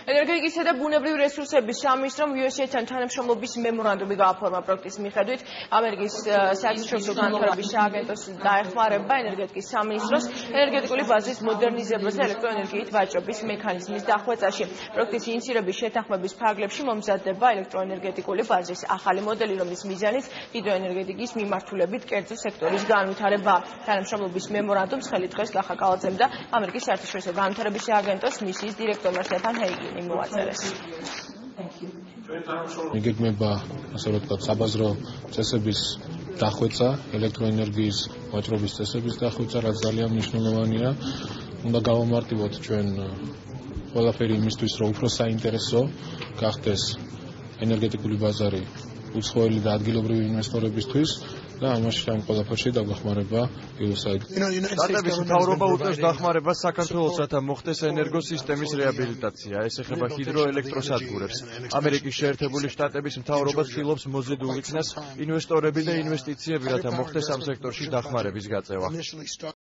ენერგეტიკისა და ბუნებრივი რესურსების სამინისტრომ USA-თან თანამშრომლობის მემორანდუმი გააფორმა. პროექტის მიხედვით ამერიკის საერთაშორისო განვითარების სააგენტოს დაეხმარება ენერგეტიკის სამინისტროს ენერგეტიკული ბაზრის მოდერნიზებაზე ელექტროენერგიით ვაჭრობის მექანიზმის დახვეწაში. პროექტის ინიციირების შეთანხმების ფარგლებში მომზადდება ელექტროენერგეტიკული ბაზრის ახალი მოდელი, რომლის მიზანიც ჰიდროენერგეტიკის მიმართულებით კერძო სექტორის განვითარება. თანამშრომლობის მემორანდუმს ხელი დღეს ლახა კალაძემ და ამერიკის საერთაშორისო განვითარების სააგენტოს მისიის დირექტორმა სტეფან ჰეიგინი მოაწერეს. მიგეგმება ასე ვთქვათ საბაზრო წესების დახვეწა, ელექტროენერგიის ვაჭრობის წესების დახვეწა, რაც ძალიან მნიშვნელოვანია. უნდა გავამარტივოთ ჩვენ ყველაფერი იმისთვის, რომ უფრო საინტერესო გახდეს ენერგეტიკული ბაზარი უცხოელი და ადგილობრივი ინვესტორებისთვის და ამაში ამ ყველაფერში დაგვეხმარება USA. შტატების მთავრობა უწევს დახმარებას საქართველოს, რათა მოხდეს ენერგოსისტემის რეაბილიტაცია. ეს ეხება ჰიდროელექტროსადგურებს. ამერიკის შეერთებული შტატების მთავრობა ცდილობს მოზიდულ იქნას ინვესტორები და ინვესტიციები, რათა მოხდეს ამ სექტორში დახმარების გაწევა.